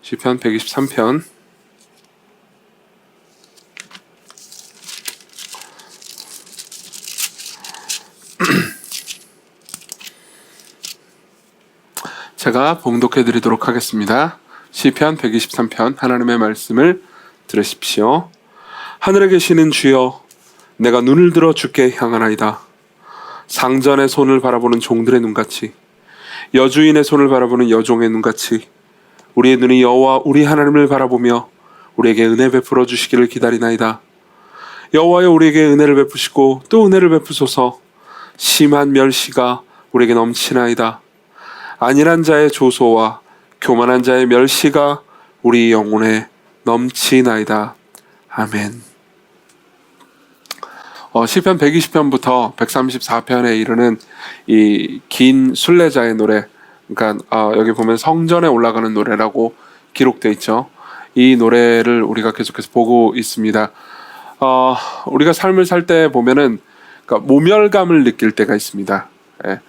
시편 123편. 제가 봉독해 드리도록 하겠습니다. 시편 123편 하나님의 말씀을 들으십시오. 하늘에 계시는 주여, 내가 눈을 들어 주께 향하나이다. 상전의 손을 바라보는 종들의 눈같이, 여주인의 손을 바라보는 여종의 눈같이 우리의 눈이 여호와 우리 하나님을 바라보며 우리에게 은혜 베풀어 주시기를 기다리나이다. 여호와여, 우리에게 은혜를 베푸시고 또 은혜를 베푸소서. 심한 멸시가 우리에게 넘치나이다. 안일한 자의 조소와 교만한 자의 멸시가 우리 영혼에 넘치나이다. 아멘. 시편 120편부터 134편에 이르는 이 긴 순례자의 노래, 그러니까 여기 보면 성전에 올라가는 노래라고 기록되어 있죠. 이 노래를 우리가 계속해서 보고 있습니다. 우리가 삶을 살 때 보면은 그러니까 모멸감을 느낄 때가 있습니다. 예.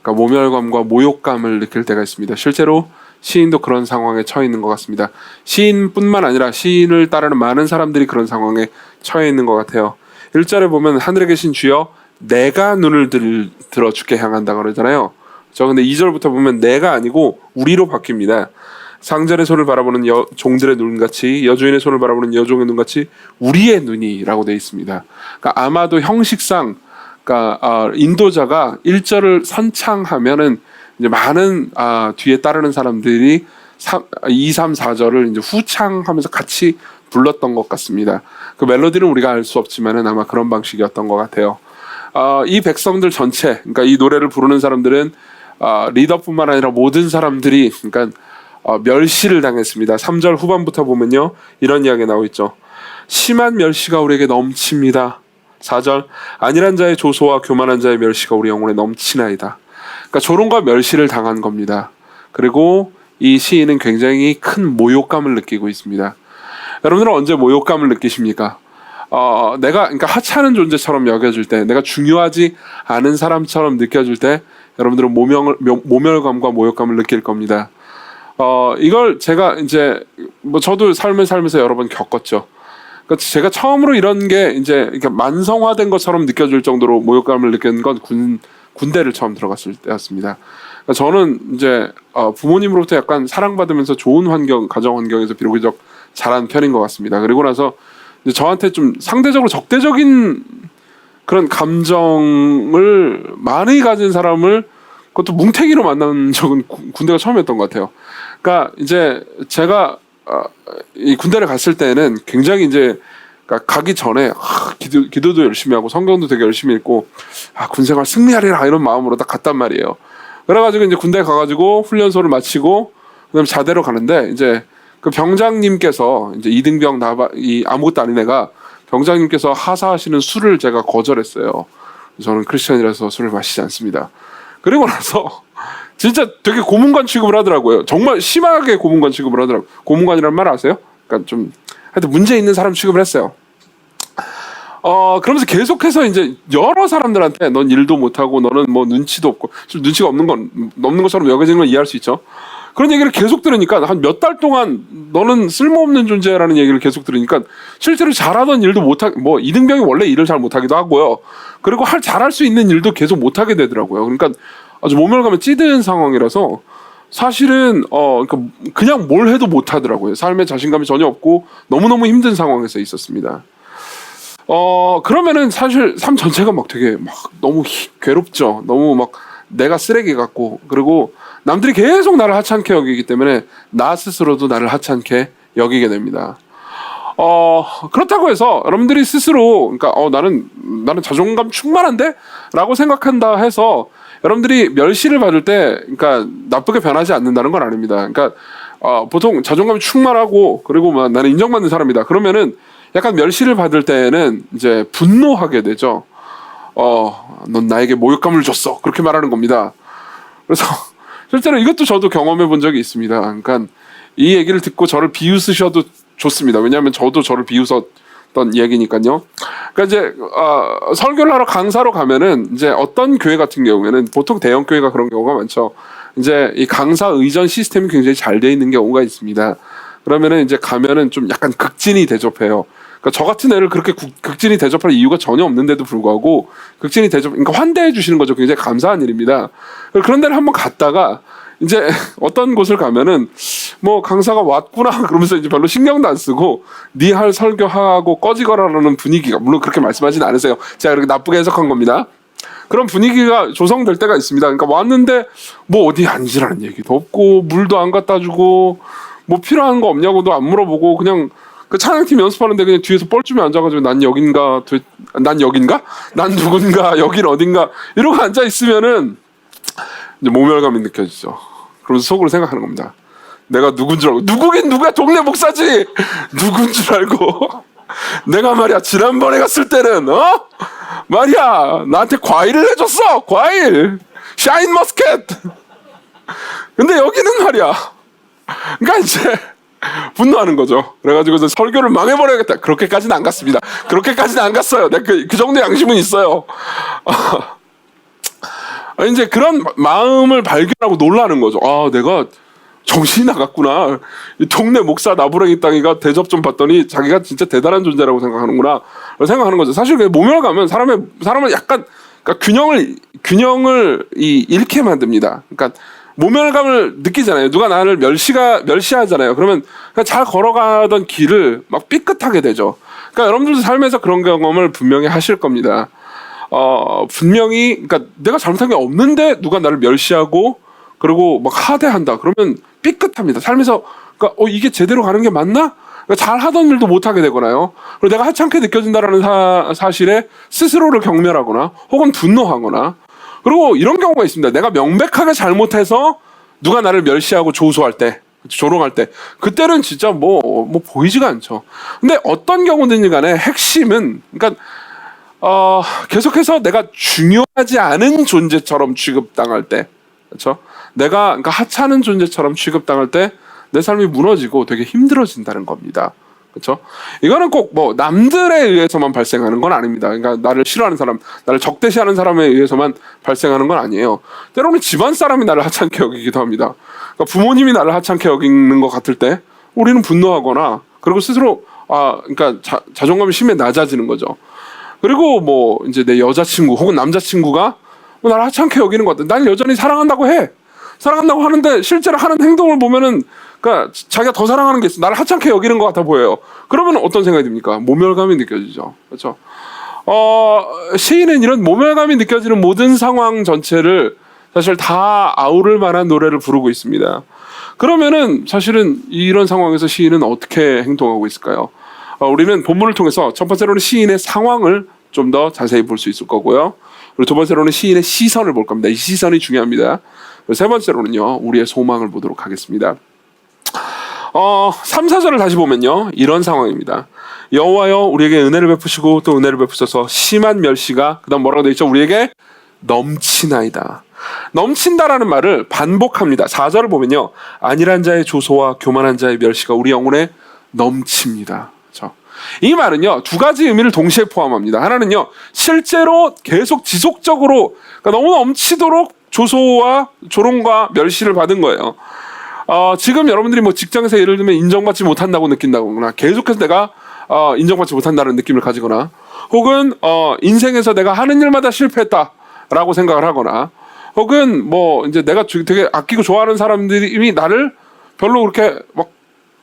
그러니까 모멸감과 모욕감을 느낄 때가 있습니다. 실제로 시인도 그런 상황에 처해 있는 것 같습니다. 시인뿐만 아니라 시인을 따르는 많은 사람들이 그런 상황에 처해 있는 것 같아요. 1절에 보면 하늘에 계신 주여, 내가 눈을 들어 주께 향한다 그러잖아요. 근데 2절부터 보면 내가 아니고 우리로 바뀝니다. 상전의 손을 바라보는 종들의 눈같이, 여주인의 손을 바라보는 여종의 눈같이 우리의 눈이라고 되어 있습니다. 그러니까 아마도 형식상, 그러니까 인도자가 1절을 선창하면은 이제 많은 뒤에 따르는 사람들이 2, 3, 4절을 이제 후창하면서 같이 불렀던 것 같습니다. 그 멜로디는 우리가 알 수 없지만은 아마 그런 방식이었던 것 같아요. 이 백성들 전체, 그러니까 이 노래를 부르는 사람들은 리더뿐만 아니라 모든 사람들이 그러니까 멸시를 당했습니다. 3절 후반부터 보면요, 이런 이야기가 나오고 있죠. 심한 멸시가 우리에게 넘칩니다. 4절, 안일한 자의 조소와 교만한 자의 멸시가 우리 영혼에 넘치나이다. 그러니까 조롱과 멸시를 당한 겁니다. 그리고 이 시인은 굉장히 큰 모욕감을 느끼고 있습니다. 여러분들은 언제 모욕감을 느끼십니까? 내가 그러니까 하찮은 존재처럼 여겨질 때, 내가 중요하지 않은 사람처럼 느껴질 때 여러분들은 모멸감과 모욕감을 느낄 겁니다. 이걸 제가 이제 저도 삶을 살면서 여러 번 겪었죠. 그러니까 제가 처음으로 이런 게 이제 이렇게 만성화된 것처럼 느껴질 정도로 모욕감을 느끼는 건 군대를 처음 들어갔을 때였습니다. 그러니까 저는 이제 부모님으로부터 약간 사랑받으면서 좋은 환경, 가정 환경에서 비교적 자란 편인 것 같습니다. 그리고 나서 이제 저한테 좀 상대적으로 적대적인 그런 감정을 많이 가진 사람을 그것도 뭉태기로 만난 적은 군대가 처음이었던 것 같아요. 그러니까 이제 제가 이 군대를 갔을 때는 굉장히 이제 그러니까 가기 전에 기도도 열심히 하고 성경도 되게 열심히 읽고 군생활 승리하리라 이런 마음으로 딱 갔단 말이에요. 그래가지고 이제 군대 가가지고 훈련소를 마치고 그다음에 자대로 가는데 이제 그 병장님께서 이제 이등병 이 아무것도 아닌 애가 병장님께서 하사하시는 술을 제가 거절했어요. 저는 크리스천이라서 술을 마시지 않습니다. 그리고 나서 진짜 되게 고문관 취급을 하더라고요. 정말 심하게 고문관 취급을 하더라고요. 고문관이라는 말 아세요? 그러니까 좀 하여튼 문제 있는 사람 취급을 했어요. 그러면서 계속해서 이제 여러 사람들한테 넌 일도 못하고 너는 뭐 눈치도 없고, 눈치가 없는 것처럼 여겨지는 걸 이해할 수 있죠. 그런 얘기를 계속 들으니까 한 몇 달 동안 너는 쓸모없는 존재라는 얘기를 계속 들으니까 실제로 잘하던 일도 뭐 이등병이 원래 일을 잘 못하기도 하고요. 그리고 잘할 수 있는 일도 계속 못하게 되더라고요. 그러니까 아주 모멸감에 찌든 상황이라서 사실은 그러니까 그냥 뭘 해도 못하더라고요. 삶에 자신감이 전혀 없고 너무너무 힘든 상황에서 있었습니다. 그러면은 사실 삶 전체가 막 되게 막 너무 괴롭죠. 너무 막 내가 쓰레기 같고, 그리고 남들이 계속 나를 하찮게 여기기 때문에 나 스스로도 나를 하찮게 여기게 됩니다. 그렇다고 해서 여러분들이 스스로 그러니까 나는 자존감 충만한데? 라고 생각한다 해서 여러분들이 멸시를 받을 때 그러니까 나쁘게 변하지 않는다는 건 아닙니다. 그러니까 보통 자존감이 충만하고 그리고 나는 인정받는 사람이다. 그러면은 약간 멸시를 받을 때는 이제 분노하게 되죠. 넌 나에게 모욕감을 줬어. 그렇게 말하는 겁니다. 그래서 실제로 이것도 저도 경험해 본 적이 있습니다. 그러니까 이 얘기를 듣고 저를 비웃으셔도 좋습니다. 왜냐하면 저도 저를 비웃었던 얘기니까요. 그러니까 이제 설교를 하러 강사로 가면은 이제 어떤 교회 같은 경우에는 보통 대형 교회가 그런 경우가 많죠. 이제 이 강사 의전 시스템이 굉장히 잘 돼 있는 경우가 있습니다. 그러면은 이제 가면은 좀 약간 극진히 대접해요. 그러니까 저 같은 애를 그렇게 극진히 대접할 이유가 전혀 없는데도 불구하고 극진히 그러니까 환대해 주시는 거죠. 굉장히 감사한 일입니다. 그런 데를 한번 갔다가 이제 어떤 곳을 가면은 뭐 강사가 왔구나 그러면서 이제 별로 신경도 안 쓰고 네 할 설교하고 꺼지거라라는 분위기가, 물론 그렇게 말씀하지는 않으세요. 제가 그렇게 나쁘게 해석한 겁니다. 그런 분위기가 조성될 때가 있습니다. 그러니까 왔는데 뭐 어디 앉으라는 얘기도 없고 물도 안 갖다 주고 뭐 필요한 거 없냐고도 안 물어보고 그냥 그 찬양팀 연습하는데 그냥 뒤에서 뻘쭘히 앉아가지고 난 여긴가 난 누군가 여긴 어딘가 이러고 앉아 있으면은 이제 모멸감이 느껴지죠. 그러면서 속으로 생각하는 겁니다. 내가 누군 줄 알고, 누구긴 누구야, 동네 목사지 누군 줄 알고 내가 말이야 지난번에 갔을 때는 말이야 나한테 과일을 해줬어. 과일 샤인 머스켓. 근데 여기는 말이야, 그러니까 이제 분노하는 거죠. 그래가지고 설교를 망해버려야겠다. 그렇게까지는 안 갔습니다. 그렇게까지는 안 갔어요. 그 정도 양심은 있어요. 이제 그런 마음을 발견하고 놀라는 거죠. 아, 내가 정신이 나갔구나. 이 동네 목사 나부랭이 땅이가 대접 좀 받더니 자기가 진짜 대단한 존재라고 생각하는구나. 생각하는 거죠. 사실 모멸감은 사람을 약간, 그러니까 균형을 잃게 만듭니다. 그러니까 모멸감을 느끼잖아요. 누가 나를 멸시하잖아요. 그러면 그냥 잘 걸어가던 길을 막 삐끗하게 되죠. 그러니까 여러분들도 삶에서 그런 경험을 분명히 하실 겁니다. 분명히, 그러니까 내가 잘못한 게 없는데 누가 나를 멸시하고 그리고 막 하대한다. 그러면 삐끗합니다. 삶에서, 그러니까 이게 제대로 가는 게 맞나? 그러니까 잘 하던 일도 못 하게 되거나요. 그리고 내가 하찮게 느껴진다라는 사실에 스스로를 경멸하거나 혹은 분노하거나, 그리고 이런 경우가 있습니다. 내가 명백하게 잘못해서 누가 나를 멸시하고 조소할 때, 조롱할 때, 그때는 진짜 뭐 보이지가 않죠. 근데 어떤 경우든지 간에 핵심은, 그러니까 계속해서 내가 중요하지 않은 존재처럼 취급당할 때, 그렇죠? 내가 그러니까 하찮은 존재처럼 취급당할 때 내 삶이 무너지고 되게 힘들어진다는 겁니다. 그렇죠? 이거는 꼭 뭐 남들에 의해서만 발생하는 건 아닙니다. 그러니까 나를 싫어하는 사람, 나를 적대시하는 사람에 의해서만 발생하는 건 아니에요. 때로는 집안 사람이 나를 하찮게 여기기도 합니다. 그러니까 부모님이 나를 하찮게 여기는 것 같을 때 우리는 분노하거나, 그리고 스스로 그러니까 자존감이 심해 낮아지는 거죠. 그리고 뭐 이제 내 여자친구 혹은 남자친구가 뭐 나를 하찮게 여기는 것 같아. 날 여전히 사랑한다고 해. 사랑한다고 하는데 실제로 하는 행동을 보면은, 그러니까 자기가 더 사랑하는 게 있어. 나를 하찮게 여기는 것 같아 보여요. 그러면 어떤 생각이 듭니까? 모멸감이 느껴지죠. 그렇죠? 시인은 이런 모멸감이 느껴지는 모든 상황 전체를 사실 다 아우를 만한 노래를 부르고 있습니다. 그러면은 사실은 이런 상황에서 시인은 어떻게 행동하고 있을까요? 우리는 본문을 통해서 첫 번째로는 시인의 상황을 좀 더 자세히 볼 수 있을 거고요. 그리고 두 번째로는 시인의 시선을 볼 겁니다. 이 시선이 중요합니다. 그리고 세 번째로는요, 우리의 소망을 보도록 하겠습니다. 3, 4절을 다시 보면요, 이런 상황입니다. 여호와여 우리에게 은혜를 베푸시고 또 은혜를 베푸셔서 심한 멸시가, 그 다음 뭐라고 되어 있죠? 우리에게 넘치나이다. 넘친다라는 말을 반복합니다. 4절을 보면요, 안일한 자의 조소와 교만한 자의 멸시가 우리 영혼에 넘칩니다. 그렇죠? 이 말은요, 두 가지 의미를 동시에 포함합니다. 하나는요, 실제로 계속 지속적으로, 그러니까 너무 넘치도록 조소와 조롱과 멸시를 받은 거예요. 지금 여러분들이 뭐 직장에서 예를 들면 인정받지 못한다고 느낀다거나, 계속해서 내가 인정받지 못한다는 느낌을 가지거나, 혹은 인생에서 내가 하는 일마다 실패했다라고 생각을 하거나, 혹은 뭐 이제 내가 되게 아끼고 좋아하는 사람들이 나를 별로 그렇게 막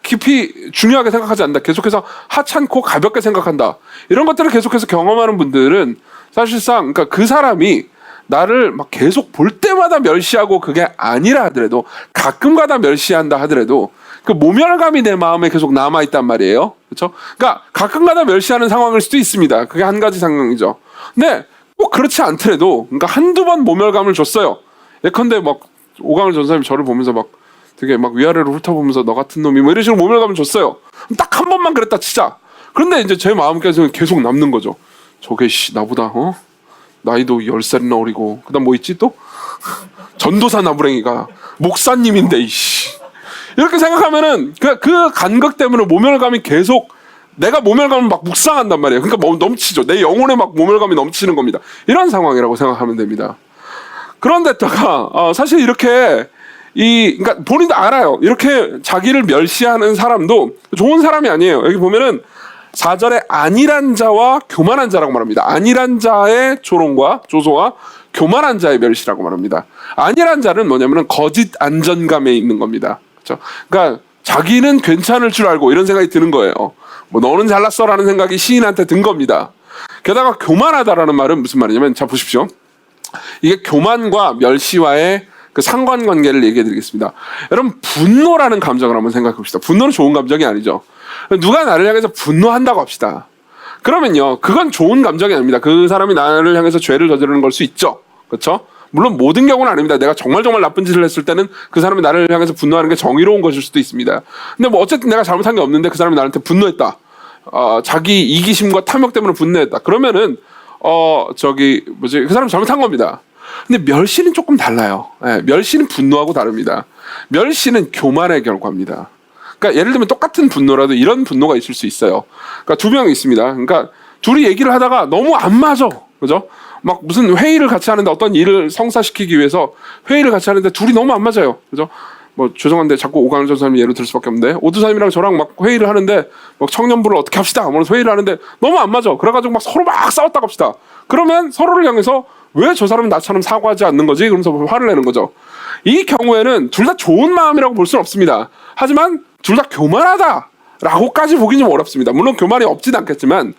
깊이 중요하게 생각하지 않는다, 계속해서 하찮고 가볍게 생각한다, 이런 것들을 계속해서 경험하는 분들은 사실상, 그러니까 그 사람이 나를 막 계속 볼 때마다 멸시하고, 그게 아니라 하더라도 가끔가다 멸시한다 하더라도 그 모멸감이 내 마음에 계속 남아있단 말이에요. 그렇죠? 그러니까 가끔가다 멸시하는 상황일 수도 있습니다. 그게 한 가지 상황이죠. 근데 꼭 그렇지 않더라도, 그러니까 한두 번 모멸감을 줬어요. 예컨대 막 오강을 전사님이 저를 보면서 막 되게 막 위아래로 훑어보면서 너 같은 놈이 뭐 이런 식으로 모멸감을 줬어요. 딱 한 번만 그랬다 치자. 그런데 이제 제 마음까지는 계속 남는 거죠. 저게 나보다 나이도 10살이나 어리고, 그 다음 뭐 있지 또? 전도사 나부랭이가 목사님인데 이렇게 생각하면은 그 간극 때문에 모멸감이 계속, 내가 모멸감을 막 묵상한단 말이에요. 그러니까 뭐 넘치죠. 내 영혼에 막 모멸감이 넘치는 겁니다. 이런 상황이라고 생각하면 됩니다. 그런데다가 사실 이렇게 그러니까 본인도 알아요. 이렇게 자기를 멸시하는 사람도 좋은 사람이 아니에요. 여기 보면은 4절에 안일한 자와 교만한 자라고 말합니다. 안일한 자의 조롱과 조소와 교만한 자의 멸시라고 말합니다. 안일한 자는 뭐냐면은 거짓 안전감에 있는 겁니다. 그렇죠? 그러니까 자기는 괜찮을 줄 알고 이런 생각이 드는 거예요. 뭐 너는 잘났어라는 생각이 시인한테 든 겁니다. 게다가 교만하다라는 말은 무슨 말이냐면, 자 보십시오. 이게 교만과 멸시와의 그 상관관계를 얘기해드리겠습니다. 여러분, 분노라는 감정을 한번 생각해 봅시다. 분노는 좋은 감정이 아니죠. 누가 나를 향해서 분노한다고 합시다. 그러면요, 그건 좋은 감정이 아닙니다. 그 사람이 나를 향해서 죄를 저지르는 걸 수 있죠. 그렇죠? 물론 모든 경우는 아닙니다. 내가 정말 나쁜 짓을 했을 때는 그 사람이 나를 향해서 분노하는 게 정의로운 것일 수도 있습니다. 근데 뭐 어쨌든 내가 잘못한 게 없는데 그 사람이 나한테 분노했다. 자기 이기심과 탐욕 때문에 분노했다. 그러면은 그 사람 잘못한 겁니다. 근데 멸시는 조금 달라요. 예, 멸시는 분노하고 다릅니다. 멸시는 교만의 결과입니다. 그러니까 예를 들면 똑같은 분노라도 이런 분노가 있을 수 있어요. 그러니까 두 명이 있습니다. 그러니까 둘이 얘기를 하다가 너무 안 맞아. 그죠? 막 무슨 회의를 같이 하는데 어떤 일을 성사시키기 위해서 회의를 같이 하는데 둘이 너무 안 맞아요. 그죠? 뭐 죄송한데 자꾸 오광일 전사님 예를 들 수밖에 없는데, 오두사님이랑 저랑 막 회의를 하는데 막 청년부를 어떻게 합시다 하면서 회의를 하는데 너무 안 맞아. 그래가지고 막 서로 막 싸웠다고 합시다. 그러면 서로를 향해서 왜 저 사람은 나처럼 사과하지 않는 거지? 그러면서 화를 내는 거죠. 이 경우에는 둘 다 좋은 마음이라고 볼 수는 없습니다. 하지만 둘 다 교만하다라고까지 보기는 좀 어렵습니다. 물론 교만이 없진 않겠지만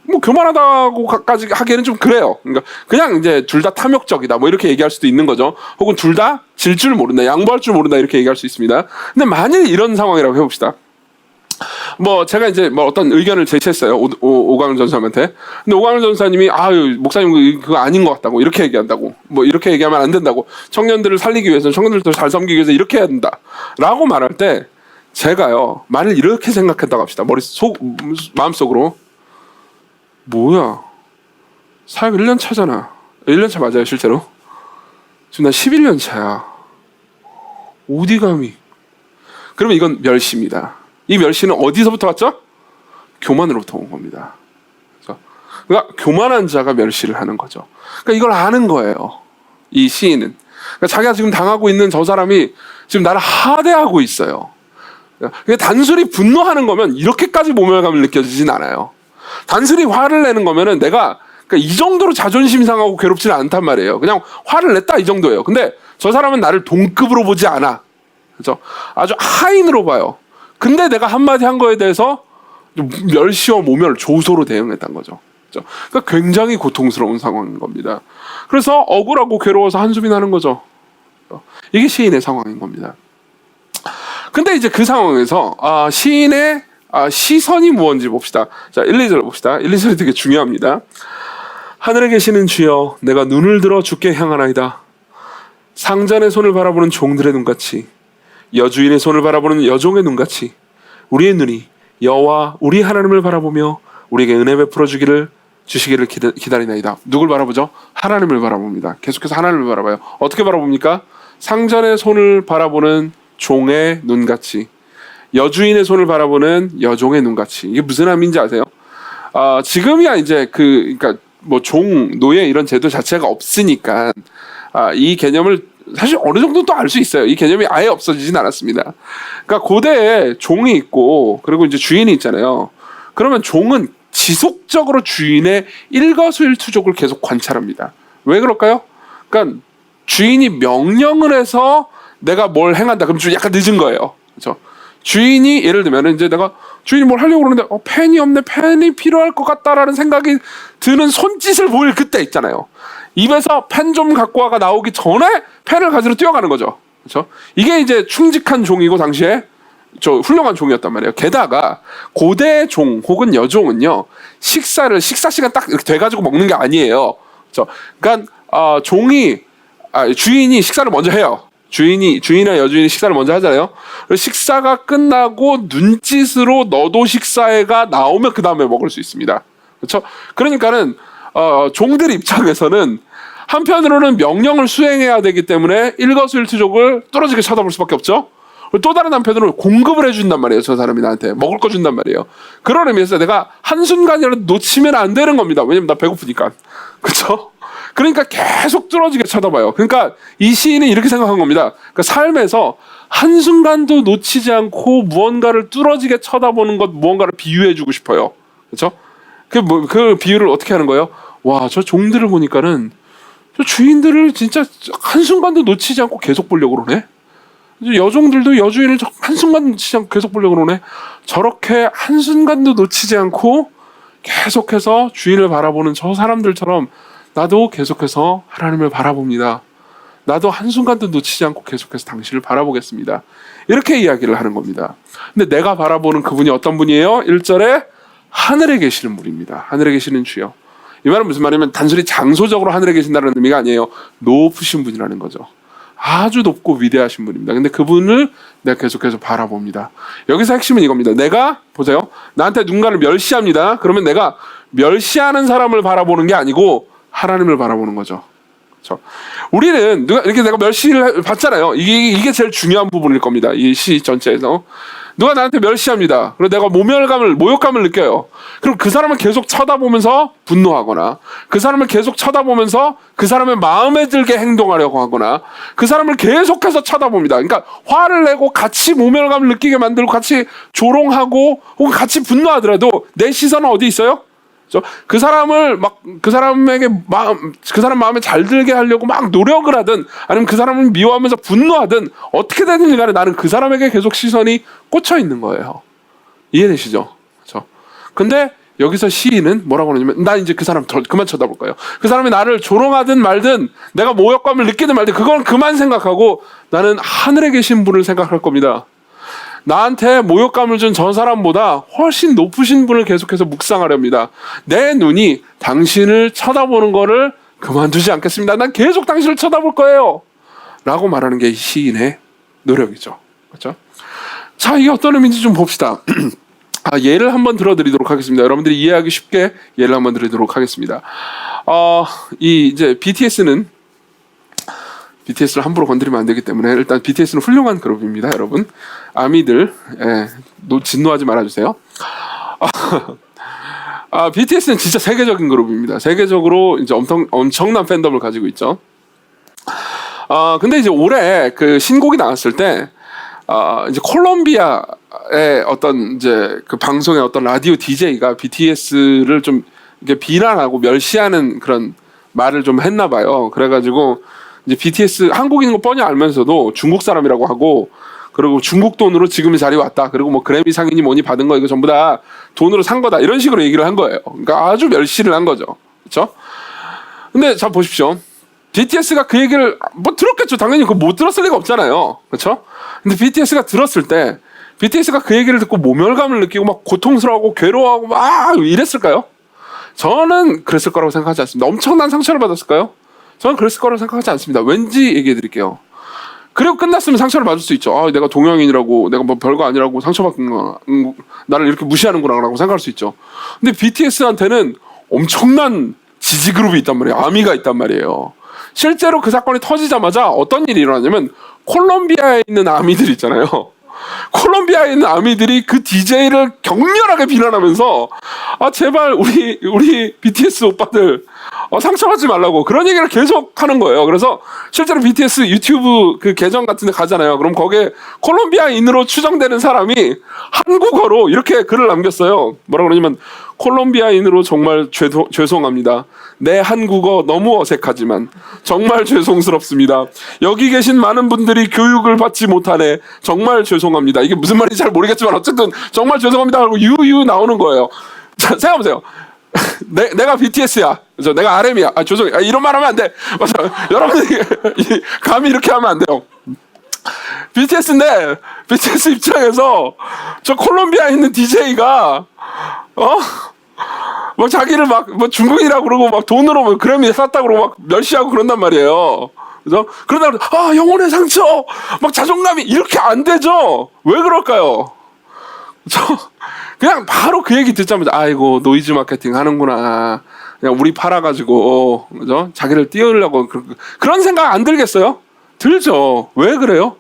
뭐 교만하다고까지 하기에는 좀 그래요. 그러니까 그냥 이제 둘 다 탐욕적이다 뭐 이렇게 얘기할 수도 있는 거죠. 혹은 둘 다 질 줄 모른다, 양보할 줄 모른다 이렇게 얘기할 수 있습니다. 근데 만일 이런 상황이라고 해봅시다. 뭐 제가 이제 뭐 어떤 의견을 제시했어요. 오광일 전사님한테. 근데 오광일 전사님이 목사님 그거 아닌 것 같다고 이렇게 얘기한다고, 뭐 이렇게 얘기하면 안 된다고, 청년들을 살리기 위해서, 청년들도 잘 섬기기 위해서 이렇게 해야 된다라고 말할 때 제가요, 만일 이렇게 생각했다고 합시다. 마음속으로 뭐야, 사역 1년 차잖아. 1년 차 맞아요 실제로? 지금 나 11년 차야. 어디 감히. 그러면 이건 멸시입니다. 이 멸시는 어디서부터 왔죠? 교만으로부터 온 겁니다. 그러니까 교만한 자가 멸시를 하는 거죠. 그러니까 이걸 아는 거예요, 이 시인은. 그러니까 자기가 지금 당하고 있는 저 사람이 지금 나를 하대하고 있어요. 그러니까 단순히 분노하는 거면 이렇게까지 모멸감을 느껴지진 않아요. 단순히 화를 내는 거면은 내가 그러니까 이 정도로 자존심 상하고 괴롭지는 않단 말이에요. 그냥 화를 냈다 이 정도예요. 근데 저 사람은 나를 동급으로 보지 않아. 그렇죠? 아주 하인으로 봐요. 근데 내가 한마디 한 거에 대해서 멸시와 모멸, 조소로 대응했다는 거죠. 그렇죠? 그러니까 굉장히 고통스러운 상황인 겁니다. 그래서 억울하고 괴로워서 한숨이 나는 거죠. 이게 시인의 상황인 겁니다. 근데 이제 그 상황에서 시인의 시선이 무엇인지 봅시다. 자, 1, 2절 봅시다. 1, 2절이 되게 중요합니다. 하늘에 계시는 주여, 내가 눈을 들어 주께 향하나이다. 상전의 손을 바라보는 종들의 눈같이, 여주인의 손을 바라보는 여종의 눈같이 우리의 눈이 여호와 우리 하나님을 바라보며 우리에게 은혜 베풀어 주시기를 기다리나이다. 누굴 바라보죠? 하나님을 바라봅니다. 계속해서 하나님을 바라봐요. 어떻게 바라봅니까? 상전의 손을 바라보는 종의 눈같이, 여주인의 손을 바라보는 여종의 눈같이. 이게 무슨 의미인지 아세요? 지금이야 이제 그러니까 뭐 종, 노예 이런 제도 자체가 없으니까 이 개념을 사실 어느 정도 또 알 수 있어요. 이 개념이 아예 없어지진 않았습니다. 그러니까 고대에 종이 있고 그리고 이제 주인이 있잖아요. 그러면 종은 지속적으로 주인의 일거수일투족을 계속 관찰합니다. 왜 그럴까요? 그러니까 주인이 명령을 해서 내가 뭘 행한다. 그럼 좀 약간 늦은 거예요. 그렇죠? 주인이 예를 들면 이제 내가 주인이 뭘 하려고 그러는데 펜이 없네, 펜이 필요할 것 같다라는 생각이 드는 손짓을 보일 그때 있잖아요. 입에서 펜 좀 갖고 와가 나오기 전에 펜을 가지러 뛰어가는 거죠. 그렇죠? 이게 이제 충직한 종이고 당시에 훌륭한 종이었단 말이에요. 게다가 고대 종 혹은 여종은요, 식사 시간 딱 이렇게 돼가지고 먹는 게 아니에요. 그렇죠? 그러니까 주인이 식사를 먼저 해요. 주인이나 여주인이 식사를 먼저 하잖아요. 식사가 끝나고 눈짓으로 너도 식사해가 나오면 그 다음에 먹을 수 있습니다. 그렇죠? 그러니까는 종들 입장에서는 한편으로는 명령을 수행해야 되기 때문에 일거수일투족을 뚫어지게 쳐다볼 수밖에 없죠. 또 다른 한편으로는 공급을 해준단 말이에요. 저 사람이 나한테 먹을 거 준단 말이에요. 그런 의미에서 내가 한순간이라도 놓치면 안 되는 겁니다. 왜냐면 나 배고프니까. 그렇죠? 그러니까 계속 뚫어지게 쳐다봐요. 그러니까 이 시인이 이렇게 생각한 겁니다. 그러니까 삶에서 한순간도 놓치지 않고 무언가를 뚫어지게 쳐다보는 것, 무언가를 비유해주고 싶어요. 그렇죠? 그 비유를 어떻게 하는 거예요? 와, 저 종들을 보니까는 저 주인들을 진짜 한순간도 놓치지 않고 계속 보려고 그러네. 여종들도 여주인을 한순간도 놓치지 않고 계속 보려고 그러네. 저렇게 한순간도 놓치지 않고 계속해서 주인을 바라보는 저 사람들처럼 나도 계속해서 하나님을 바라봅니다. 나도 한순간도 놓치지 않고 계속해서 당신을 바라보겠습니다. 이렇게 이야기를 하는 겁니다. 근데 내가 바라보는 그분이 어떤 분이에요? 1절에 하늘에 계시는 분입니다. 하늘에 계시는 주요. 이 말은 무슨 말이냐면 단순히 장소적으로 하늘에 계신다는 의미가 아니에요. 높으신 분이라는 거죠. 아주 높고 위대하신 분입니다. 근데 그분을 내가 계속해서 바라봅니다. 여기서 핵심은 이겁니다. 내가 보세요. 나한테 누군가를 멸시합니다. 그러면 내가 멸시하는 사람을 바라보는 게 아니고 하나님을 바라보는 거죠. 그렇죠? 우리는 누가 이렇게 내가 멸시를 받잖아요. 이게 제일 중요한 부분일 겁니다. 이 시 전체에서. 누가 나한테 멸시합니다. 그리고 내가 모욕감을 느껴요. 그럼 그 사람을 계속 쳐다보면서 분노하거나, 그 사람을 계속 쳐다보면서 그 사람의 마음에 들게 행동하려고 하거나, 그 사람을 계속해서 쳐다봅니다. 그러니까 화를 내고 같이 모멸감을 느끼게 만들고 같이 조롱하고 혹은 같이 분노하더라도 내 시선은 어디 있어요? 그 사람을 그 사람 마음에 잘 들게 하려고 막 노력을 하든 아니면 그 사람을 미워하면서 분노하든 어떻게 되든지 간에 나는 그 사람에게 계속 시선이 꽂혀 있는 거예요. 이해되시죠? 그렇죠? 근데 여기서 시인은 뭐라고 하냐면 나 이제 그 사람 그만 쳐다볼 거예요. 그 사람이 나를 조롱하든 말든 내가 모욕감을 느끼든 말든 그건 그만 생각하고 나는 하늘에 계신 분을 생각할 겁니다. 나한테 모욕감을 준 저 사람보다 훨씬 높으신 분을 계속해서 묵상하렵니다. 내 눈이 당신을 쳐다보는 거를 그만두지 않겠습니다. 난 계속 당신을 쳐다볼 거예요. 라고 말하는 게 시인의 노력이죠. 그렇죠? 자, 이게 어떤 의미인지 좀 봅시다. 예를 한번 들어드리도록 하겠습니다. 여러분들이 이해하기 쉽게 예를 한번 드리도록 하겠습니다. 이제 BTS를 함부로 건드리면 안 되기 때문에 일단 BTS는 훌륭한 그룹입니다, 여러분. 아미들, 진노하지 말아주세요. BTS는 진짜 세계적인 그룹입니다. 세계적으로 이제 엄청난 팬덤을 가지고 있죠. 근데 이제 올해 그 신곡이 나왔을 때, 이제 콜롬비아의 어떤 이제 그 방송의 어떤 라디오 DJ가 BTS를 좀 이렇게 비난하고 멸시하는 그런 말을 좀 했나 봐요. 그래가지고 이제 BTS 한국인인 거 뻔히 알면서도 중국 사람이라고 하고 그리고 중국 돈으로 지금 이 자리에 왔다. 그리고 뭐 그래미 상이니 뭐니 받은 거 이거 전부 다 돈으로 산 거다. 이런 식으로 얘기를 한 거예요. 그러니까 아주 멸시를 한 거죠. 그렇죠? 근데 자 보십시오. BTS가 그 얘기를 뭐 들었겠죠. 당연히 그거 못 들었을 리가 없잖아요. 그렇죠? 근데 BTS가 들었을 때 BTS가 그 얘기를 듣고 모멸감을 느끼고 막 고통스러워하고 괴로워하고 막 이랬을까요? 저는 그랬을 거라고 생각하지 않습니다. 엄청난 상처를 받았을까요? 저는 그랬을 거라고 생각하지 않습니다. 왠지 얘기해 드릴게요. 그리고 끝났으면 상처를 받을 수 있죠. 내가 동양인이라고 내가 뭐 별거 아니라고 상처받는 거 나를 이렇게 무시하는구나 라고 생각할 수 있죠. 근데 BTS한테는 엄청난 지지그룹이 있단 말이에요. 아미가 있단 말이에요. 실제로 그 사건이 터지자마자 어떤 일이 일어나냐면 콜롬비아에 있는 아미들 있잖아요. 콜롬비아에 있는 아미들이 그 DJ를 격렬하게 비난하면서 제발 우리 BTS 오빠들 상처받지 말라고 그런 얘기를 계속 하는 거예요. 그래서 실제로 BTS 유튜브 그 계정 같은 데 가잖아요. 그럼 거기에 콜롬비아인으로 추정되는 사람이 한국어로 이렇게 글을 남겼어요. 뭐라고 그러냐면 콜롬비아인으로 정말 죄송합니다. 내 한국어 너무 어색하지만 정말 죄송스럽습니다. 여기 계신 많은 분들이 교육을 받지 못하네. 정말 죄송합니다. 이게 무슨 말인지 잘 모르겠지만 어쨌든 정말 죄송합니다 하고 유유 나오는 거예요. 자, 생각해보세요. 내가 BTS야. 내가 RM이야. 죄송해요. 이런 말 하면 안 돼. 맞아. 여러분들이 감히 이렇게 하면 안 돼요. BTS인데 BTS 입장에서 저 콜롬비아에 있는 DJ가 막 자기를 뭐 중국이라고 그러고 막 돈으로 뭐 그래미 샀다고 그러고 막 멸시하고 그런단 말이에요. 그죠? 그러다 영혼의 상처 막 자존감이 이렇게 안 되죠. 왜 그럴까요? 그냥 바로 그 얘기 듣자마자 아이고 노이즈 마케팅 하는구나. 그냥 우리 팔아가지고 그죠? 자기를 띄우려고 그런 생각 안 들겠어요? 들죠. 왜 그래요?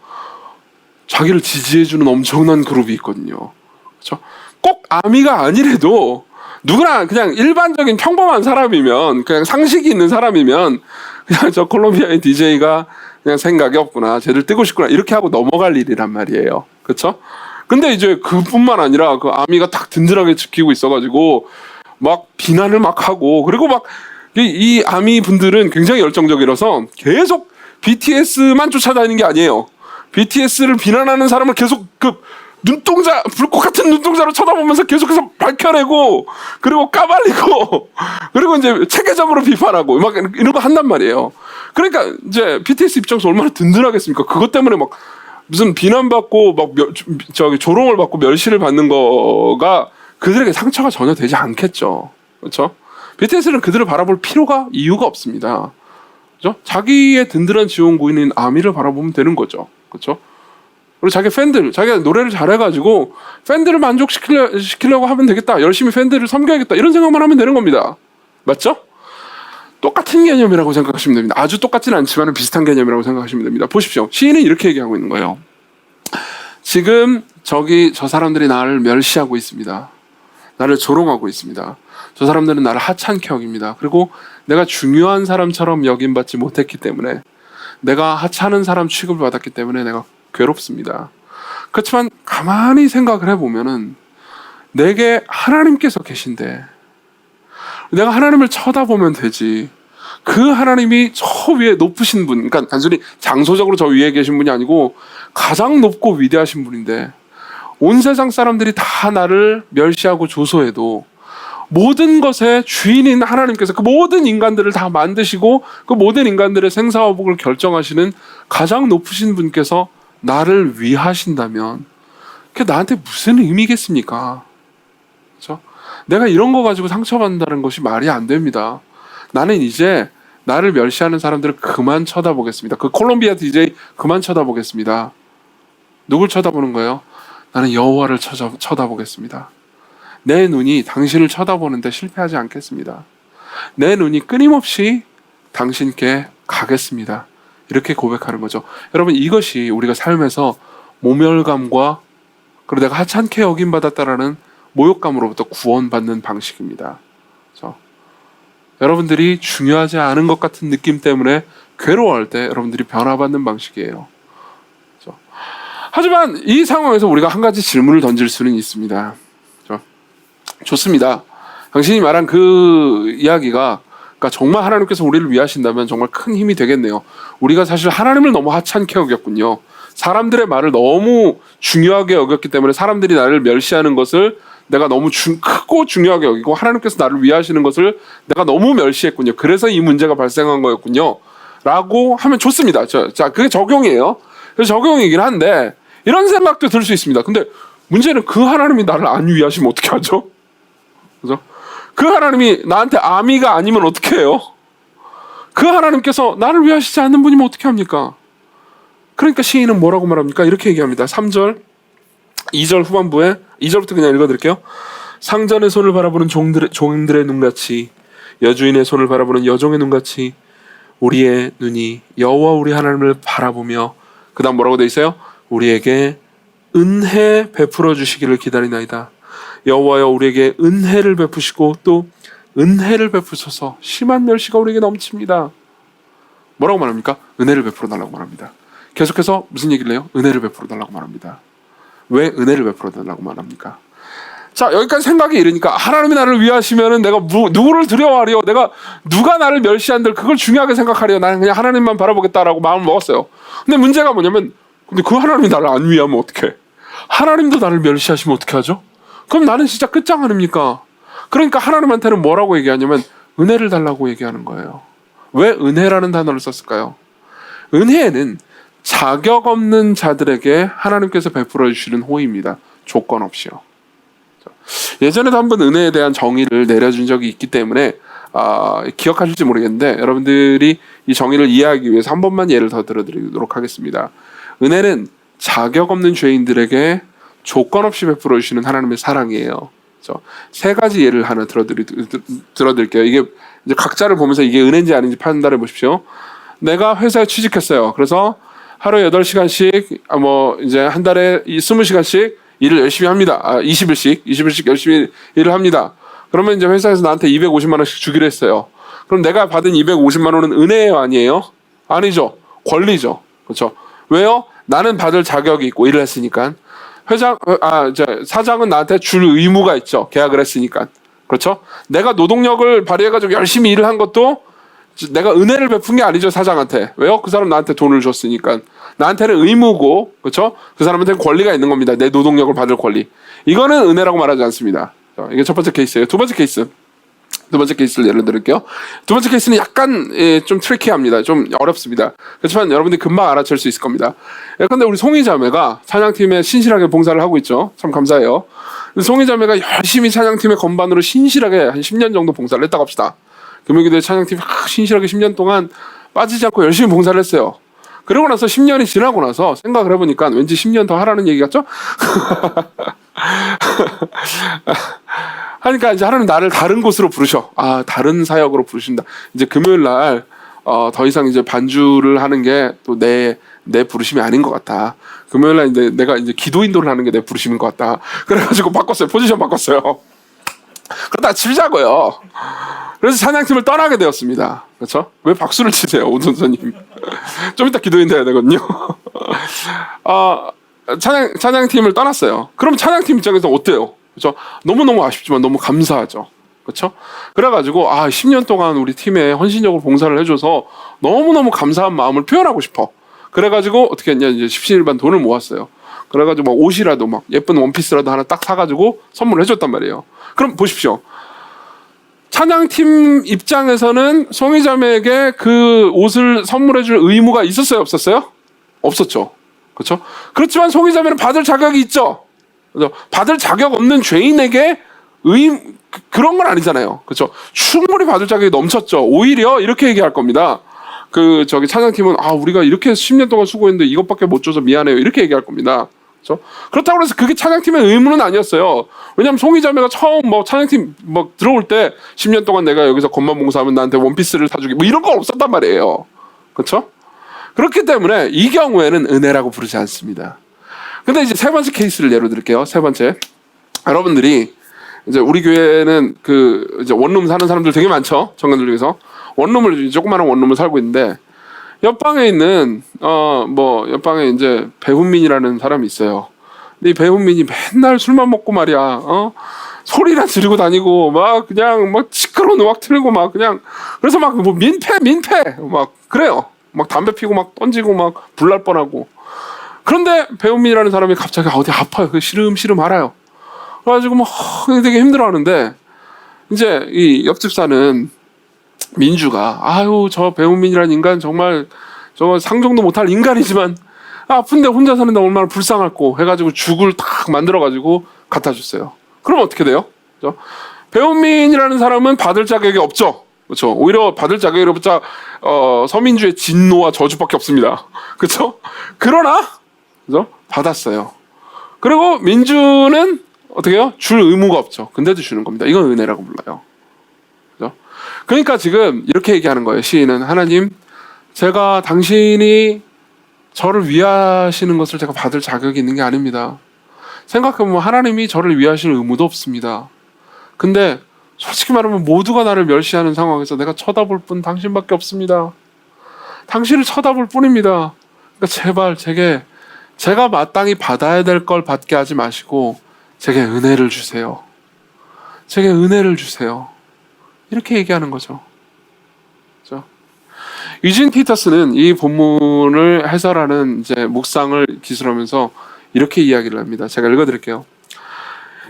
자기를 지지해주는 엄청난 그룹이 있거든요. 그렇죠? 꼭 아미가 아니래도 누구나 그냥 일반적인 평범한 사람이면, 그냥 상식이 있는 사람이면 그냥 저 콜롬비아의 DJ가 그냥 생각이 없구나, 쟤들 뜨고 싶구나, 이렇게 하고 넘어갈 일이란 말이에요. 그렇죠? 근데 이제 그뿐만 아니라 그 아미가 딱 든든하게 지키고 있어가지고 막 비난을 막 하고, 그리고 막 이 아미 분들은 굉장히 열정적이라서 계속 BTS만 쫓아다니는 게 아니에요. BTS를 비난하는 사람을 계속 그 눈동자, 불꽃 같은 눈동자로 쳐다보면서 계속해서 밝혀내고, 그리고 까발리고, 그리고 이제 체계적으로 비판하고 막 이런 거 한단 말이에요. 그러니까 이제 BTS 입장에서 얼마나 든든하겠습니까? 그것 때문에 막 무슨 비난받고 막 저기 조롱을 받고 멸시를 받는 거가 그들에게 상처가 전혀 되지 않겠죠. 그렇죠? BTS는 그들을 바라볼 이유가 없습니다. 그렇죠? 자기의 든든한 지원구인인 아미를 바라보면 되는 거죠. 그렇죠? 그리고 자기 팬들, 자기가 노래를 잘해가지고 팬들을 만족시키려고 하면 되겠다, 열심히 팬들을 섬겨야겠다, 이런 생각만 하면 되는 겁니다. 맞죠? 똑같은 개념이라고 생각하시면 됩니다. 아주 똑같지는 않지만 비슷한 개념이라고 생각하시면 됩니다. 보십시오. 시인은 이렇게 얘기하고 있는 거예요. 지금 저 사람들이 나를 멸시하고 있습니다. 나를 조롱하고 있습니다. 저 사람들은 나를 하찮게 여깁니다. 그리고 내가 중요한 사람처럼 여김받지 못했기 때문에, 내가 하찮은 사람 취급을 받았기 때문에 내가 괴롭습니다. 그렇지만 가만히 생각을 해보면은 내게 하나님께서 계신데 내가 하나님을 쳐다보면 되지. 그 하나님이 저 위에 높으신 분, 그러니까 단순히 장소적으로 저 위에 계신 분이 아니고 가장 높고 위대하신 분인데, 온 세상 사람들이 다 나를 멸시하고 조소해도 모든 것의 주인인 하나님께서 그 모든 인간들을 다 만드시고 그 모든 인간들의 생사화복을 결정하시는 가장 높으신 분께서 나를 위하신다면 그게 나한테 무슨 의미겠습니까? 그렇죠? 내가 이런 거 가지고 상처받는다는 것이 말이 안 됩니다. 나는 이제 나를 멸시하는 사람들을 그만 쳐다보겠습니다. 그 콜롬비아 DJ 그만 쳐다보겠습니다. 누굴 쳐다보는 거예요? 나는 여호와를 쳐다보겠습니다. 내 눈이 당신을 쳐다보는데 실패하지 않겠습니다. 내 눈이 끊임없이 당신께 가겠습니다. 이렇게 고백하는 거죠. 여러분, 이것이 우리가 삶에서 모멸감과, 그리고 내가 하찮게 여김받았다라는 모욕감으로부터 구원받는 방식입니다. 그렇죠? 여러분들이 중요하지 않은 것 같은 느낌 때문에 괴로워할 때 여러분들이 변화받는 방식이에요. 그렇죠? 하지만 이 상황에서 우리가 한 가지 질문을 던질 수는 있습니다. 그렇죠? 좋습니다. 당신이 말한 그 이야기가, 그러니까 정말 하나님께서 우리를 위하신다면 정말 큰 힘이 되겠네요. 우리가 사실 하나님을 너무 하찮게 여겼군요. 사람들의 말을 너무 중요하게 여겼기 때문에 사람들이 나를 멸시하는 것을 내가 너무 크고 중요하게 여기고, 하나님께서 나를 위하시는 것을 내가 너무 멸시했군요. 그래서 이 문제가 발생한 거였군요. 라고 하면 좋습니다. 자, 그게 적용이에요. 그래서 적용이긴 한데 이런 생각도 들 수 있습니다. 근데 문제는 그 하나님이 나를 안 위하시면 어떻게 하죠? 그죠? 그 하나님이 나한테 아미가 아니면 어떻게 해요? 그 하나님께서 나를 위하시지 않는 분이면 어떻게 합니까? 그러니까 시인은 뭐라고 말합니까? 이렇게 얘기합니다. 3절, 2절 후반부에, 2절부터 그냥 읽어드릴게요. 상전의 손을 바라보는 종들의 눈같이, 여주인의 손을 바라보는 여종의 눈같이 우리의 눈이 여호와 우리 하나님을 바라보며, 그 다음 뭐라고 돼 있어요? 우리에게 은혜 베풀어 주시기를 기다리나이다. 여호와여, 우리에게 은혜를 베푸시고 또 은혜를 베푸셔서 심한 멸시가 우리에게 넘칩니다. 뭐라고 말합니까? 은혜를 베풀어 달라고 말합니다. 계속해서 무슨 얘기를 해요? 은혜를 베풀어 달라고 말합니다. 왜 은혜를 베풀어 달라고 말합니까? 자, 여기까지 생각이 이르니까 하나님이 나를 위하시면은 내가 누구를 두려워하려, 내가 누가 나를 멸시한들 그걸 중요하게 생각하려, 나는 그냥 하나님만 바라보겠다라고 마음을 먹었어요. 근데 문제가 뭐냐면, 근데 그 하나님이 나를 안 위하면 어떡해? 하나님도 나를 멸시하시면 어떻게 하죠? 그럼 나는 진짜 끝장 아닙니까? 그러니까 하나님한테는 뭐라고 얘기하냐면 은혜를 달라고 얘기하는 거예요. 왜 은혜라는 단어를 썼을까요? 은혜는 자격 없는 자들에게 하나님께서 베풀어 주시는 호의입니다. 조건 없이요. 예전에도 한번 은혜에 대한 정의를 내려준 적이 있기 때문에 기억하실지 모르겠는데, 여러분들이 이 정의를 이해하기 위해서 한 번만 예를 더 들어드리도록 하겠습니다. 은혜는 자격 없는 죄인들에게 조건 없이 베풀어 주시는 하나님의 사랑이에요. 그렇죠? 세 가지 예를 하나 들어드릴게요. 이게 이제 각자를 보면서 이게 은혜인지 아닌지 판단해 보십시오. 내가 회사에 취직했어요. 그래서 하루에 8시간씩, 이제 한 달에 20시간씩 일을 열심히 합니다. 20일씩 열심히 일을 합니다. 그러면 이제 회사에서 나한테 250만 원씩 주기로 했어요. 그럼 내가 받은 250만 원은 은혜예요, 아니에요? 아니죠. 권리죠. 그렇죠? 왜요? 나는 받을 자격이 있고 일을 했으니까. 사장은 나한테 줄 의무가 있죠. 계약을 했으니까. 그렇죠? 내가 노동력을 발휘해가지고 열심히 일을 한 것도 내가 은혜를 베푼 게 아니죠, 사장한테. 왜요? 그 사람 나한테 돈을 줬으니까. 나한테는 의무고, 그렇죠? 그 사람한테는 권리가 있는 겁니다. 내 노동력을 받을 권리. 이거는 은혜라고 말하지 않습니다. 이게 첫 번째 케이스예요. 두 번째 케이스를 예를 들을게요. 두 번째 케이스는 약간 좀 트리키합니다. 좀 어렵습니다. 그렇지만 여러분들이 금방 알아챌 수 있을 겁니다. 예컨대 우리 송이 자매가 찬양팀에 신실하게 봉사를 하고 있죠. 참 감사해요. 송이 자매가 열심히 찬양팀의 건반으로 신실하게 한 10년 정도 봉사를 했다고 합시다. 금요기도의 찬양팀이 신실하게 10년 동안 빠지지 않고 열심히 봉사를 했어요. 그러고 나서 10년이 지나고 나서 생각을 해보니까 왠지 10년 더 하라는 얘기 같죠? 하니까 이제 하나님 나를 다른 곳으로 부르셔. 다른 사역으로 부르신다. 이제 금요일 날 더 이상 이제 반주를 하는 게 또 내 부르심이 아닌 것 같다. 금요일 날 이제 내가 이제 기도 인도를 하는 게 내 부르심인 것 같다. 그래가지고 바꿨어요. 포지션 바꿨어요. 그러다 치자고요. 그래서 찬양팀을 떠나게 되었습니다. 그렇죠? 왜 박수를 치세요, 오선생님? 좀 이따 기도 인도 해야 되거든요. 찬양팀을 떠났어요. 그럼 찬양팀 입장에서 어때요? 그렇죠? 너무너무 아쉽지만 너무 감사하죠. 그렇죠? 그래가지고 10년 동안 우리 팀에 헌신적으로 봉사를 해줘서 너무너무 감사한 마음을 표현하고 싶어. 그래가지고 어떻게 했냐, 이제 십시일반 돈을 모았어요. 그래가지고 막 옷이라도 막 예쁜 원피스라도 하나 딱 사가지고 선물을 해줬단 말이에요. 그럼 보십시오. 찬양팀 입장에서는 송이자매에게 그 옷을 선물해줄 의무가 있었어요, 없었어요? 없었죠. 그렇죠? 그렇지만 송이자매는 받을 자격이 있죠. 그렇죠? 받을 자격 없는 죄인에게 그런 건 아니잖아요. 그렇죠? 충분히 받을 자격이 넘쳤죠. 오히려 이렇게 얘기할 겁니다. 찬양팀은 우리가 이렇게 10년 동안 수고했는데 이것밖에 못 줘서 미안해요. 이렇게 얘기할 겁니다. 그렇죠? 그렇다고 해서 그게 찬양팀의 의무는 아니었어요. 왜냐하면 송이자매가 처음 찬양팀 들어올 때 10년 동안 내가 여기서 건반 봉사하면 나한테 원피스를 사주기 이런 거 없었단 말이에요. 그렇죠? 그렇기 때문에 이 경우에는 은혜라고 부르지 않습니다. 근데 이제 세 번째 케이스를 예로 들을게요. 세 번째, 여러분들이 이제 우리 교회는 이제 원룸 사는 사람들 되게 많죠. 청년들 중에서 조그마한 원룸을 살고 있는데 옆방에 있는 옆방에 이제 배훈민이라는 사람이 있어요. 근데 이 배훈민이 맨날 술만 먹고 말이야. 소리나 지르고 다니고 그냥 시끄러운 음악 틀고 그래서 민폐 그래요. 담배 피고 던지고 불날 뻔하고. 그런데 배훈민이라는 사람이 갑자기 어디 아파요. 시름시름 알아요. 그래가지고 되게 힘들어하는데 이제 이 옆집 사는 민주가 저 배훈민이라는 인간 정말 저 상종도 못할 인간이지만 아픈데 혼자 사는데 얼마나 불쌍할꼬 해가지고 죽을 딱 만들어가지고 갖다 줬어요. 그럼 어떻게 돼요? 그렇죠? 배훈민이라는 사람은 받을 자격이 없죠. 그렇죠? 오히려 받을 자격이로부터 서민주의 진노와 저주밖에 없습니다. 그렇죠? 그러나 그죠? 받았어요. 그리고 민주는 어떻게 해요? 줄 의무가 없죠. 근데도 주는 겁니다. 이건 은혜라고 불러요. 그죠? 그러니까 지금 이렇게 얘기하는 거예요. 시인은 하나님, 제가 당신이 저를 위하시는 것을 제가 받을 자격이 있는 게 아닙니다. 생각해보면 하나님이 저를 위하실 의무도 없습니다. 근데 솔직히 말하면 모두가 나를 멸시하는 상황에서 내가 쳐다볼 분 당신밖에 없습니다. 당신을 쳐다볼 뿐입니다. 그러니까 제발 제가 마땅히 받아야 될 걸 받게 하지 마시고 제게 은혜를 주세요. 제게 은혜를 주세요. 이렇게 얘기하는 거죠. 그렇죠? 유진 피터스는 이 본문을 해설하는 이제 묵상을 기술하면서 이렇게 이야기를 합니다. 제가 읽어드릴게요.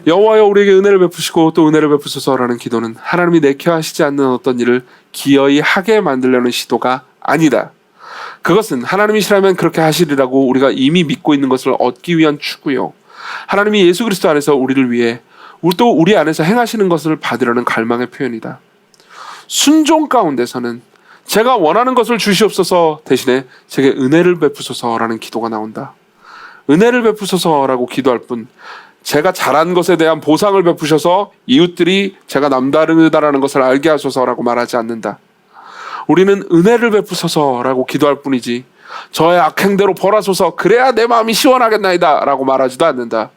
여호와여 우리에게 은혜를 베푸시고 또 은혜를 베푸소서라는 기도는 하나님이 내켜 하시지 않는 어떤 일을 기어이 하게 만들려는 시도가 아니다. 그것은 하나님이시라면 그렇게 하시리라고 우리가 이미 믿고 있는 것을 얻기 위한 추구요. 하나님이 예수 그리스도 안에서 우리를 위해 또 우리 안에서 행하시는 것을 받으려는 갈망의 표현이다. 순종 가운데서는 제가 원하는 것을 주시옵소서 대신에 제게 은혜를 베푸소서라는 기도가 나온다. 은혜를 베푸소서라고 기도할 뿐 제가 잘한 것에 대한 보상을 베푸셔서 이웃들이 제가 남다르다라는 것을 알게 하소서라고 말하지 않는다. 우리는 은혜를 베푸소서라고 기도할 뿐이지 저의 악행대로 벌하소서 그래야 내 마음이 시원하겠나이다 라고 말하지도 않는다.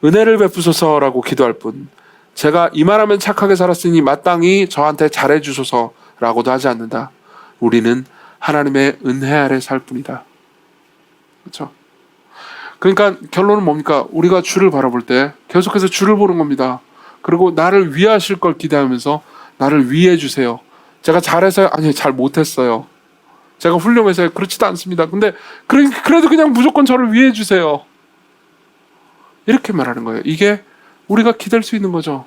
은혜를 베푸소서라고 기도할 뿐 제가 이만하면 착하게 살았으니 마땅히 저한테 잘해주소서라고도 하지 않는다. 우리는 하나님의 은혜 아래 살 뿐이다. 그렇죠? 그러니까 결론은 뭡니까? 우리가 주를 바라볼 때 계속해서 주를 보는 겁니다. 그리고 나를 위하실 걸 기대하면서 나를 위해 주세요. 제가 잘해서요? 아니요, 잘 못했어요. 제가 훌륭해서요? 그렇지도 않습니다. 근데 그래도 그냥 무조건 저를 위해 주세요. 이렇게 말하는 거예요. 이게 우리가 기댈 수 있는 거죠.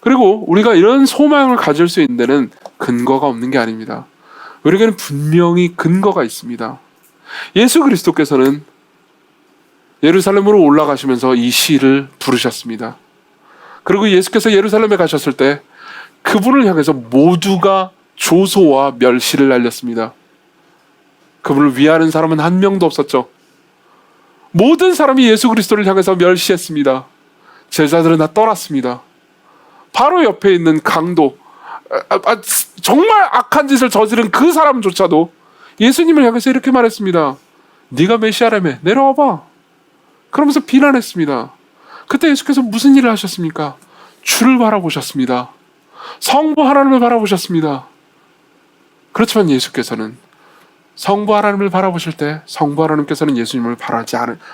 그리고 우리가 이런 소망을 가질 수 있는 데는 근거가 없는 게 아닙니다. 우리에게는 분명히 근거가 있습니다. 예수 그리스도께서는 예루살렘으로 올라가시면서 이 시를 부르셨습니다. 그리고 예수께서 예루살렘에 가셨을 때 그분을 향해서 모두가 조소와 멸시를 날렸습니다. 그분을 위하는 사람은 한 명도 없었죠. 모든 사람이 예수 그리스도를 향해서 멸시했습니다. 제자들은 다 떠났습니다. 바로 옆에 있는 강도, 정말 악한 짓을 저지른 그 사람조차도 예수님을 향해서 이렇게 말했습니다. 네가 메시아라며 내려와봐. 그러면서 비난했습니다. 그때 예수께서 무슨 일을 하셨습니까? 주를 바라보셨습니다. 성부 하나님을 바라보셨습니다. 그렇지만 예수께서는 성부 하나님을 바라보실 때 성부 하나님께서는 예수님을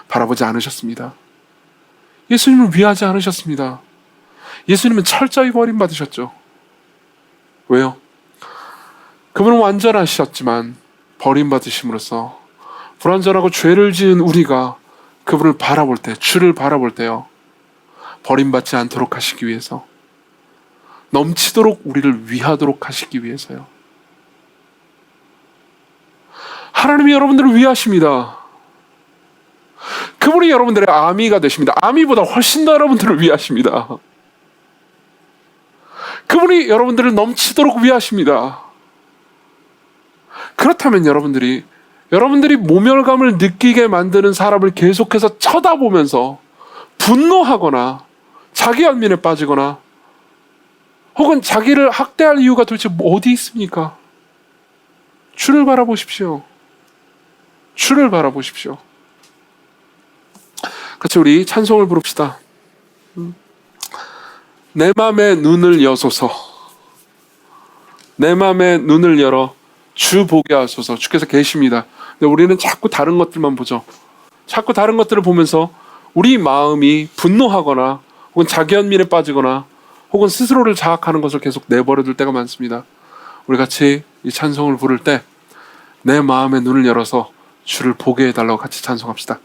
바라보지 않으셨습니다. 예수님을 위하지 않으셨습니다. 예수님은 철저히 버림받으셨죠. 왜요? 그분은 완전하셨지만 버림받으심으로써 불완전하고 죄를 지은 우리가 그분을 바라볼 때, 주를 바라볼 때요, 버림받지 않도록 하시기 위해서, 넘치도록 우리를 위하도록 하시기 위해서요. 하나님이 여러분들을 위하십니다. 그분이 여러분들의 아미가 되십니다. 아미보다 훨씬 더 여러분들을 위하십니다. 그분이 여러분들을 넘치도록 위하십니다. 그렇다면 여러분들이 모멸감을 느끼게 만드는 사람을 계속해서 쳐다보면서 분노하거나 자기 연민에 빠지거나 혹은 자기를 학대할 이유가 도대체 어디 있습니까? 주를 바라보십시오. 주를 바라보십시오. 같이 우리 찬송을 부릅시다. 내 맘의 눈을 여소서. 내 맘의 눈을 열어 주 보게 하소서. 주께서 계십니다. 근데 우리는 자꾸 다른 것들만 보죠. 자꾸 다른 것들을 보면서 우리 마음이 분노하거나 혹은 자기 연민에 빠지거나 혹은 스스로를 자학하는 것을 계속 내버려둘 때가 많습니다. 우리 같이 이 찬송을 부를 때 내 마음의 눈을 열어서 주를 보게 해달라고 같이 찬송합시다.